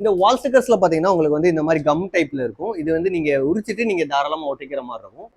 இந்த வால் ஸ்டிக்கர்ஸ்ல பாத்தீங்கன்னா உங்களுக்கு வந்து இந்த மாதிரி கம் டைப்ல இருக்கும். இது வந்து நீங்க உரிச்சிட்டு நீங்க தாராளமா ஒட்டிக்கிற மாதிரி இருக்கும்.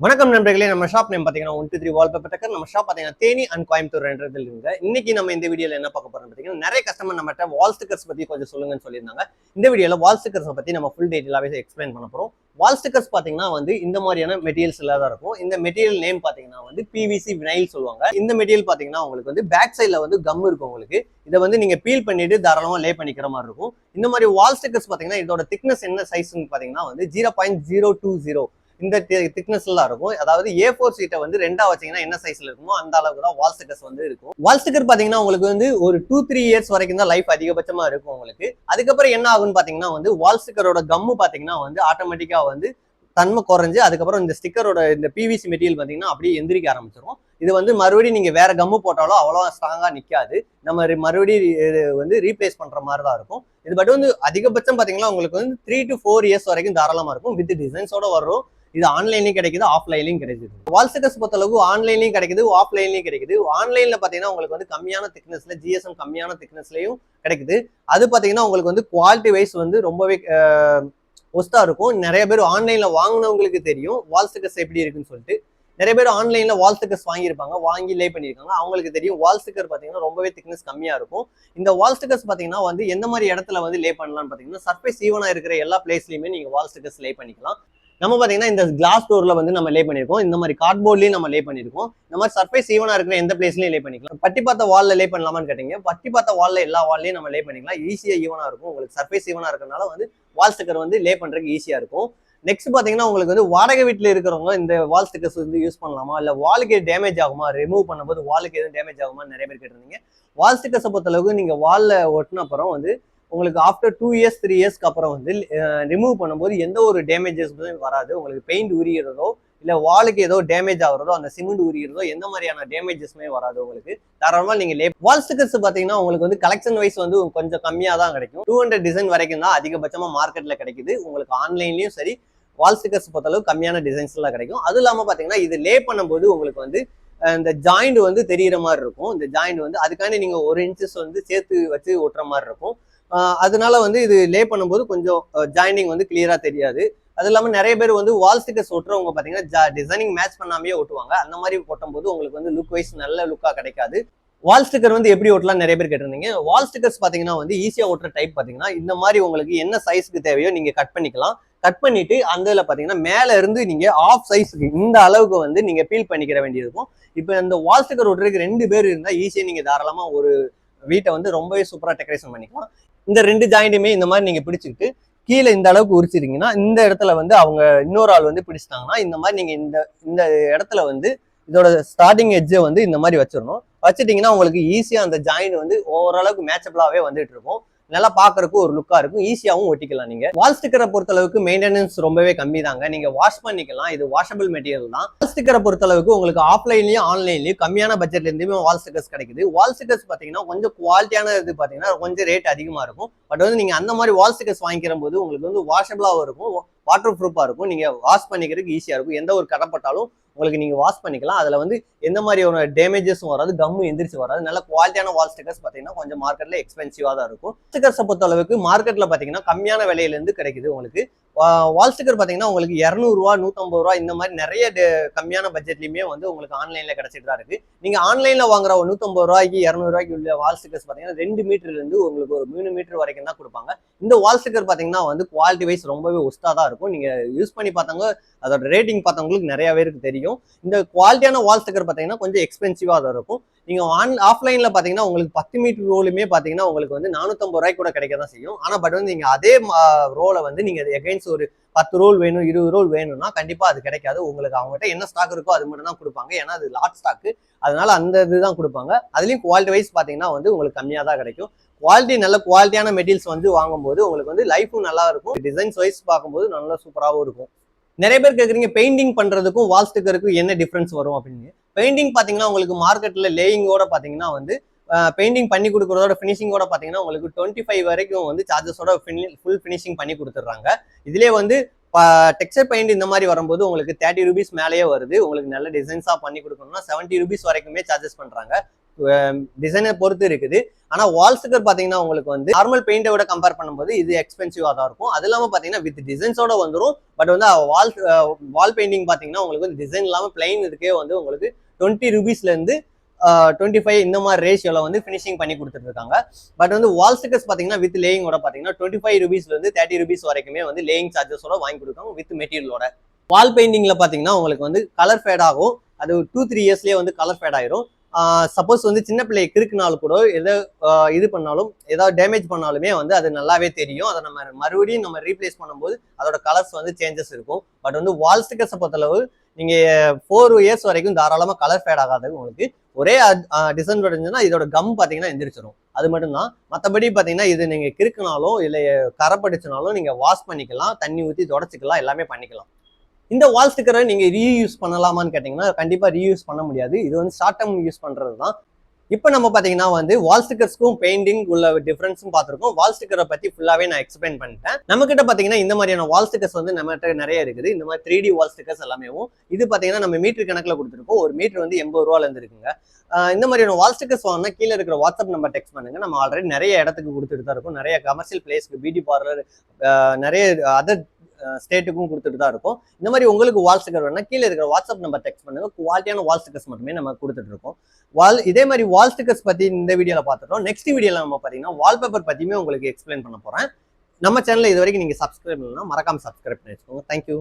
வணக்கம் நண்பர்களே, நம்ம ஷாப் நேம் பாத்தீங்கன்னா 123 வால்பேப்பர் டெக்கர். நம்ம ஷாப் பாத்தீங்கன்னா தேனி அண்ட் கோயம்புத்தூர் ரெண்டதில் இருங்க. இன்னைக்கு நம்ம இந்த வீடியோல என்ன பார்க்க போறோம் பாத்தீங்கன்னா, நிறைய கஸ்டமர் நம்மகிட்ட வால் ஸ்டிக்கர்ஸ் பத்தி கொஞ்சம் சொல்லுங்கன்னு சொல்லியிருந்தாங்க. இந்த வீடியோல வால் ஸ்டிக்கர்ஸ் பத்தி நம்ம ஃபுல் டீடைலாவே எக்ஸ்பிளைன் பண்ண போறோம். வால் ஸ்டிக்கர்ஸ் பாத்தீங்கன்னா வந்து இந்த மாதிரியான மெட்டீரியல்ஸ்ல தான் இருக்கும். இந்த மெட்டீரியல் நேம் பாத்தீங்கன்னா வந்து பிவிசி வினைல் சொல்லுவாங்க. இந்த மெட்டீரியல் பாத்தீங்கன்னா உங்களுக்கு வந்து பேக் சைட்ல வந்து கம் இருக்கும். உங்களுக்கு இதை வந்து நீங்க பீல் பண்ணிட்டு தாராளமா லே பண்ணிக்கிற மாதிரி இருக்கும். இந்த மாதிரி வால் ஸ்டிக்கர்ஸ் பாத்தீங்கன்னா இதோட திக்னஸ் என்ன சைஸ்ன்னு பாத்தீங்கன்னா வந்து 0.020 இந்த திக்னஸ்லாம் இருக்கும். அதாவது A4 சீட்டை வந்து ரெண்டா வச்சீங்கன்னா என்ன சைஸ்ல இருக்குமோ அந்த அளவுக்கு தான் வால் ஸ்டிக்கர்ஸ் வந்து இருக்கும். வால் ஸ்டிக்கர் பாத்தீங்கன்னா உங்களுக்கு வந்து ஒரு 2-3 இயர்ஸ் வரைக்கும் தான் லைஃப் அதிகபட்சமா இருக்கும் உங்களுக்கு. அதுக்கப்புறம் என்ன ஆகும்னு பாத்தீங்கன்னா வந்து வால் ஸ்டிக்கரோட கம்மு பாத்தீங்கன்னா வந்து ஆட்டோமேட்டிக்கா வந்து தன்மை குறைஞ்சு அதுக்கப்புறம் இந்த ஸ்டிக்கரோட இந்த பிவிசி மெட்டீரியல் பாத்தீங்கன்னா அப்படியே எந்திரிக்க ஆரம்பிச்சிடும். இது வந்து மறுபடியும் நீங்க வேற கம்மு போட்டாலும் அவ்வளோ ஸ்ட்ராங்கா நிக்காது. நம்ம மறுபடியும் வந்து ரீப்ளேஸ் பண்ற மாதிரி தான் இருக்கும். இது பட் வந்து அதிகபட்சம் பாத்தீங்கன்னா உங்களுக்கு வந்து 3 to 4 இயர்ஸ் வரைக்கும் தாராளமா இருக்கும். வித் டிசைன்ஸோட வரும். இது ஆன்லைன்லயும் கிடைக்குது, ஆஃப்லைன்லயும் கிடைக்குது. வால் ஸ்டிக்கர்ஸ் பொறுத்தளவு ஆன்லைன்லயும் கிடைக்குது, ஆஃப்லைன்லயும் கிடைக்குது. ஆன்லைன்ல பாத்தீங்கன்னா உங்களுக்கு வந்து கம்மியான திக்னஸ்ல ஜிஎஸ்எம் கம்மியான திக்னஸ்லயும் கிடைக்குது. அது பாத்தீங்கன்னா உங்களுக்கு வந்து குவாலிட்டி வைஸ் வந்து ரொம்பவே ஒஸ்டா இருக்கும். நிறைய பேர் ஆன்லைன்ல வாங்கினவங்களுக்கு தெரியும் வால் ஸ்டிக்கர்ஸ் எப்படி இருக்குன்னு சொல்லிட்டு. நிறைய பேர் ஆன்லைன்ல வால் ஸ்டிக்கர்ஸ் வாங்கியிருப்பாங்க, வாங்கி லே பண்ணியிருக்காங்க. அவங்களுக்கு தெரியும் வால் ஸ்டிக்கர் பாத்தீங்கன்னா ரொம்பவே திக்னஸ் கம்மியா இருக்கும். இந்த வால் ஸ்டிக்கர்ஸ் பாத்தீங்கன்னா வந்து எந்த மாதிரி இடத்துல வந்து லே பண்ணலாம்னு பாத்தீங்கன்னா சர்ஃபேஸ் ஈவனா இருக்கிற எல்லா பிளேஸ்லயுமே நீங்க வால் ஸ்டிக்கர்ஸ் லே பண்ணிக்கலாம். நம்ம பாத்தீங்கன்னா இந்த கிளாஸ் டோர்ல வந்து நம்ம லே பண்ணிருக்கோம். இந்த மாதிரி கார்ட்போர்ட்லயும் நம்ம லே பண்ணிருக்கோம். இந்த மாதிரி சர்ஃபேஸ் ஈவனா இருக்கிற எந்த பிளேஸ்லயும் லே பண்ணிக்கலாம். பட்டி பார்த்த வால்ல லே பண்ணலாமான்னு கேட்டீங்க. பட்டி பார்த்த வால்ல எல்லா வால்லையும் நம்ம லே பண்ணிக்கலாம். ஈஸியா ஈவனா இருக்கும். உங்களுக்கு சர்ஃபேஸ் ஈவனா இருக்கிறதுனால வந்து வால் ஸ்டிக்கர் வந்து லே பண்றதுக்கு ஈஸியா இருக்கும். நெக்ஸ்ட் பாத்தீங்கன்னா உங்களுக்கு வந்து வாடகை வீட்டுல இருக்கிறவங்க இந்த வால் ஸ்டிக்கர்ஸ் வந்து யூஸ் பண்ணலாமா, இல்ல வாலுக்கு டேமேஜ் ஆகுமா, ரிமூவ் பண்ணும்போது வாலுக்கு எதுவும் டேமேஜ் ஆகுமா நிறைய பேர் கேட்டிருந்தீங்க. வால் ஸ்டிக்கர்ஸை பொறுத்த அளவுக்கு நீங்க வால்ல ஒட்டின அப்புறம் வந்து உங்களுக்கு ஆஃப்டர் 2 இயர்ஸ் 3 இயர்ஸ்க்கு அப்புறம் வந்து ரிமூவ் பண்ணும்போது எந்த ஒரு டேமேஜஸுமே வராது. உங்களுக்கு பெயிண்ட் உரிகிறதோ இல்ல வாலுக்கு ஏதோ டேமேஜ் ஆகுறதோ அந்த சிமெண்ட் உரிகிறதோ எந்த மாதிரியான டேமேஜஸ்மே வராது. உங்களுக்கு தாராளமா நீங்க வால் ஸ்டிக்கர்ஸ் பாத்தீங்கன்னா உங்களுக்கு வந்து கலெக்ஷன் வைஸ் வந்து கொஞ்சம் கம்மியா தான் கிடைக்கும். 200 டிசைன் வரைக்கும் தான் அதிகபட்சமா மார்க்கெட்ல கிடைக்குது. உங்களுக்கு ஆன்லைன்லயும் சரி வால் ஸ்டிக்கர்ஸ் பொறுத்தளவு கம்மியான டிசைன்ஸ் எல்லாம் கிடைக்கும். அது இல்லாம பாத்தீங்கன்னா இது லே பண்ணும்போது உங்களுக்கு வந்து இந்த ஜாயிண்ட் வந்து தெரியற மாதிரி இருக்கும். இந்த ஜாயிண்ட் வந்து அதுக்காண்டி நீங்க 1 இன்ச்சஸ் வந்து சேர்த்து வச்சு ஒட்டுற மாதிரி இருக்கும். அதனால வந்து இது லே பண்ணும்போது கொஞ்சம் ஜாயினிங் வந்து கிளியரா தெரியாது. அது இல்லாம நிறைய பேர் வந்து வால் ஸ்டிக்கர்ஸ் ஒட்டுறவங்க பாத்தீங்கன்னா டிசைனிங் மேட்ச் பண்ணாமே ஒட்டுவாங்க. அந்த மாதிரி ஒட்டும் போது உங்களுக்கு வந்து லுக் வைஸ் நல்ல லுக்கா கிடைக்காது. வால் ஸ்டிக்கர் வந்து எப்படி ஒட்டலாம் நிறைய பேர் கேட்டிருந்தீங்க. வால் ஸ்டிக்கர்ஸ் பாத்தீங்கன்னா வந்து ஈஸியா ஒட்டுற டைப் பாத்தீங்கன்னா இந்த மாதிரி உங்களுக்கு என்ன சைஸ்க்கு தேவையோ நீங்க கட் பண்ணிக்கலாம். கட் பண்ணிட்டு அந்த இதுல பாத்தீங்கன்னா மேல இருந்து நீங்க ஆஃப் சைஸ்க்கு இந்த அளவுக்கு வந்து நீங்க பீல் பண்ணிக்கிற வேண்டியிருக்கும். இப்ப இந்த வால் ஸ்டிக்கர் ஒட்டுறதுக்கு 2 பேர் இருந்தா ஈஸியா நீங்க தாராளமா ஒரு வீட்டை வந்து ரொம்பவே சூப்பரா டெக்கரேஷன் பண்ணிக்கலாம். இந்த 2 ஜாயிண்ட்டுமே இந்த மாதிரி நீங்க பிடிச்சிட்டு கீழே இந்த அளவுக்கு உரிச்சிருக்கீங்கன்னா இந்த இடத்துல வந்து அவங்க இன்னொரு ஆள் வந்து பிடிச்சிட்டாங்கன்னா இந்த மாதிரி நீங்க இந்த இடத்துல வந்து இதோட ஸ்டார்டிங் எட்ஜை வந்து இந்த மாதிரி வச்சிடணும். வச்சுட்டீங்கன்னா உங்களுக்கு ஈஸியா அந்த ஜாயிண்ட் வந்து ஓரளவுக்கு மேட்சபிளாவே வந்துட்டு இருக்கும். நல்லா பாக்குறதுக்கு ஒரு லுக்கா இருக்கும். ஈஸியாவும் ஒட்டிக்கலாம். நீங்க வால் ஸ்டிக்கரை பொறுத்த அளவுக்கு மெயின்டெனன்ஸ் ரொம்பவே கம்மி தாங்க. நீங்க வாஷ் பண்ணிக்கலாம். இது வாஷபிள் மெட்டீரியல் தான். வால் ஸ்டிக்கரை பொறுத்த அளவுக்கு உங்களுக்கு ஆஃப்லைன்லயும் ஆன்லைன்லயும் கம்மியான பட்ஜெட்ல இருந்துமே வால் ஸ்டிக்கர்ஸ் கிடைக்குது. வால் ஸ்டிக்கர்ஸ் பாத்தீங்கன்னா கொஞ்சம் குவாலிட்டியான இது பாத்தீங்கன்னா கொஞ்சம் ரேட் அதிகமா இருக்கும். பட் வந்து நீங்க அந்த மாதிரி வால் ஸ்டிக்கர்ஸ் வாங்கிக்கிற போது உங்களுக்கு வந்து வாஷபிளாவும் இருக்கும், வாட்டர் ப்ரூஃபா இருக்கும். நீங்க வாஷ் பண்ணிக்கிறதுக்கு ஈஸியா இருக்கும். எந்த ஒரு கடப்பட்டாலும் உங்களுக்கு நீங்க வாஷ் பண்ணிக்கலாம். அதுல வந்து எந்த மாதிரி ஒரு டேமேஜஸும் வராது, கம்மு எந்திரிச்சு வராது. நல்ல குவாலிட்டியான வால் ஸ்டிக்கர்ஸ் பாத்தீங்கன்னா கொஞ்சம் மார்க்கெட்ல எக்ஸ்பென்சிவா தான் இருக்கும். ஸ்டிக்கர்ஸை பொறுத்த அளவுக்கு மார்க்கெட்ல பாத்தீங்கன்னா கம்மியான விலையில இருந்து கிடைக்குது. உங்களுக்கு வால் ஸ்டிக்கர் பாத்தீங்கன்னா உங்களுக்கு 200 ரூபா 150 ரூபா இந்த மாதிரி நிறைய கம்மியான பட்ஜெட்லயுமே வந்து உங்களுக்கு ஆன்லைன்ல கிடைச்சிட்டு தான் இருக்கு. நீங்க ஆன்லைன்ல வாங்குற ஒரு 150 ரூபாய்க்கு 200 ரூபாய்க்கு உள்ள வால் ஸ்டிக்கர்ஸ் பாத்தீங்கன்னா 2 மீட்டர்ல இருந்து உங்களுக்கு ஒரு 3 மீட்டர் வரைக்கும் தான் கொடுப்பாங்க. இந்த வால் ஸ்டிக்கர் பாத்தீங்கன்னா வந்து குவாலிட்டி வைஸ் ரொம்பவே ஒஸ்டா தான் இருக்கும். நீங்க யூஸ் பண்ணி பார்த்தவங்க அதோட ரேட்டிங் பார்த்தவங்களுக்கு நிறைய பேருக்கு தெரியும். இந்த குவாலிட்டியான வால் ஸ்டிக்கர் பாத்தீங்கன்னா கொஞ்சம் எக்ஸ்பென்சிவா தான் இருக்கும். நீங்க ஆஃப்லைன்ல பாத்தீங்கன்னா உங்களுக்கு 10 மீட்டர் ரோலுமே பாத்தீங்கன்னா உங்களுக்கு வந்து 450 ரூபாய்க்கு கூட கிடைக்க தான் செய்யும். ஆனா பட் வந்து நீங்க அதே ரோலை வந்து நீங்க எகைன்ஸ்ட் ஒரு 10 ரோல் வேணும் 20 ரோல் வேணும்னா கண்டிப்பா அது கிடைக்காது. உங்களுக்கு அவங்ககிட்ட என்ன ஸ்டாக் இருக்கோ அது மட்டும் தான் கொடுப்பாங்க. ஏன்னா அது லாட் ஸ்டாக், அதனால அந்த இதுதான் கொடுப்பாங்க. அதுலயும் குவாலிட்டி வைஸ் பாத்தீங்கன்னா வந்து உங்களுக்கு கம்மியா தான் கிடைக்கும். குவாலிட்டி நல்ல குவாலிட்டியான மெட்டீரியல்ஸ் வந்து வாங்கும்போது உங்களுக்கு வந்து லைஃபும் நல்லா இருக்கும். டிசைன்ஸ் வைஸ் பார்க்கும்போது நல்லா சூப்பராகவும் இருக்கும். நிறைய பேர் கேட்குறீங்க பெயிண்டிங் பண்றதுக்கும் வால் ஸ்டிக்கருக்கும் என்ன டிஃபரன்ஸ் வரும் அப்படின்னு. பெயிண்டிங் பாத்தீங்கன்னா உங்களுக்கு மார்க்கெட்ல லேயிங்கோட பாத்தீங்கன்னா வந்து பெயிண்டிங் பண்ணி கொடுக்குறதோட ஃபினிஷிங்கோட பாத்தீங்கன்னா உங்களுக்கு 25 வரைக்கும் வந்து சார்ஜஸோட ஃபுல் ஃபினிஷிங் பண்ணி கொடுத்துட்றாங்க. இதுலேயே வந்து டெக்ஸ்சர் பெயிண்ட் இந்த மாதிரி வரும்போது உங்களுக்கு 30 ரூபீஸ் மேலேயே வருது. உங்களுக்கு நல்ல டிசைன்ஸா பண்ணி கொடுக்கணும்னா 70 ரூபீஸ் வரைக்குமே சார்ஜஸ் பண்றாங்க. டிசைனை பொறுத்து இருக்குது. ஆனா வால் ஸ்டிக்கர் பாத்தீங்கன்னா உங்களுக்கு வந்து நார்மல் பெயிண்டை விட கம்பேர் பண்ணும்போது இது எக்ஸ்பென்சிவா தான் இருக்கும். அது இல்லாம பாத்தீங்கன்னா வித் டிசைன்ஸோட வந்துடும். பட் வந்து வால் பெயிண்டிங் பாத்தீங்கன்னா உங்களுக்கு வந்து டிசைன் இல்லாம பிளைன் இதுக்கே வந்து உங்களுக்கு 20 ரூபீஸ்ல இருந்து 25 இந்த மாதிரி ரேஷியோல வந்து ஃபினிஷிங் பண்ணி கொடுத்துட்டு இருக்காங்க. பட் வந்து வால் ஸ்டிக்கர்ஸ் பாத்தீங்கன்னா வித் லேயிங்கோட பாத்தீங்கன்னா 25 ரூபீஸ்ல இருந்து 30 ரூபீஸ் வரைக்குமே வந்து லேயிங் சார்ஜஸோட வாங்கி கொடுக்காங்க வித் மெட்டீரியலோட. வால் பெயிண்டிங்ல பாத்தீங்கன்னா உங்களுக்கு வந்து கலர் ஃபேட் ஆகும். அது 2-3 இயர்ஸ்லயே வந்து கலர் ஃபேட் ஆயிரும். சப்போஸ் வந்து சின்ன பிள்ளை கிறுக்குனாலும் கூட எதை இது பண்ணாலும் ஏதாவது டேமேஜ் பண்ணாலுமே வந்து அது நல்லாவே தெரியும். அதை நம்ம மறுபடியும் நம்ம ரீப்ளேஸ் பண்ணும்போது அதோட கலர்ஸ் வந்து சேஞ்சஸ் இருக்கும். பட் வந்து வால் ஸ்டிக்கர்ஸை பொறுத்தளவு நீங்க 4 இயர்ஸ் வரைக்கும் தாராளமா கலர் ஃபேட் ஆகாது. உங்களுக்கு ஒரே டிசன்வென்டேஜ்னா இதோட கம் பாத்தீங்கன்னா எந்திரிச்சிடும். அது மட்டும் தான். மற்றபடி பாத்தீங்கன்னா இது நீங்க கிறுக்குனாலும் இல்ல கரை படிச்சுனாலும் நீங்க வாஷ் பண்ணிக்கலாம், தண்ணி ஊற்றி தொடச்சிக்கலாம், எல்லாமே பண்ணிக்கலாம். இந்த வால் ஸ்டிக்கரை நீங்க ரீயூஸ் பண்ணலாமான்னு கேட்டீங்கன்னா கண்டிப்பா ரீயூஸ் பண்ண முடியாது. இது வந்து ஷார்ட் டேர்ம் யூஸ் பண்றது தான். இப்போ நம்ம பாத்தீங்கன்னா வந்து வால் ஸ்டிக்கர்ஸ்க்கும் பெயிண்டிங் உள்ள டிஃபரன்ஸும் பார்த்துருக்கோம். வால் ஸ்டிக்கரை பத்தி ஃபுல்லாவே நான் எக்ஸ்பிளைன் பண்ணிட்டேன். நம்ம கிட்ட பாத்தீங்கன்னா இந்த மாதிரியான வால் ஸ்டிக்கர்ஸ் வந்து நம்ம கிட்ட நிறைய இருக்குது. இந்த மாதிரி 3D வால் ஸ்டிக்கர்ஸ் எல்லாமே இது பாத்தீங்கன்னா நம்ம மீட்டர் கணக்குல கொடுத்துருக்கோம். ஒரு மீட்டர் வந்து 80 ரூபால இருந்து இருக்குங்க. இந்த மாதிரியான வால் ஸ்டிக்கர்ஸ் வாங்கினா கீழே இருக்கிற வாட்ஸ்அப் நம்பர் டெக்ஸ்ட் பண்ணுங்க. நம்ம ஆல்ரெடி நிறைய இடத்துக்கு கொடுத்துட்டு தான் இருக்கும். நிறைய கமர்ஷியல் பிளேஸ்க்கு, பியூட்டி பார்லர், நிறைய அதர் ஸ்டேட்டுக்கும் கொடுத்துட்டு தான் இருக்கும். இந்த மாதிரி உங்களுக்கு வால் ஸ்டிக்கர் வேணா கீழே இருக்கிற வாட்ஸ்அப் நம்பர் டெக்ஸ்ட் பண்ணுங்க. குவாலிட்டியான வால் ஸ்டிக்கர்ஸ் மட்டுமே நம்ம கொடுத்துட்டு இருக்கோம். இதே மாதிரி வால் ஸ்டிக்கர்ஸ் பத்தி இந்த வீடியோல பார்த்துட்டோம். நெக்ஸ்ட் வீடியோல நம்ம பாத்தீங்கன்னா வால்பேப்பர் பத்தியுமே உங்களுக்கு எக்ஸ்பிளைன் பண்ண போறேன். நம்ம சேனல்ல இது வரைக்கும் நீங்க சப்ஸ்கிரைப் பண்ணலாம், மறக்காம சப்ஸ்கிரைப் பண்ணி வச்சுக்கோங்க. தேங்க்யூ.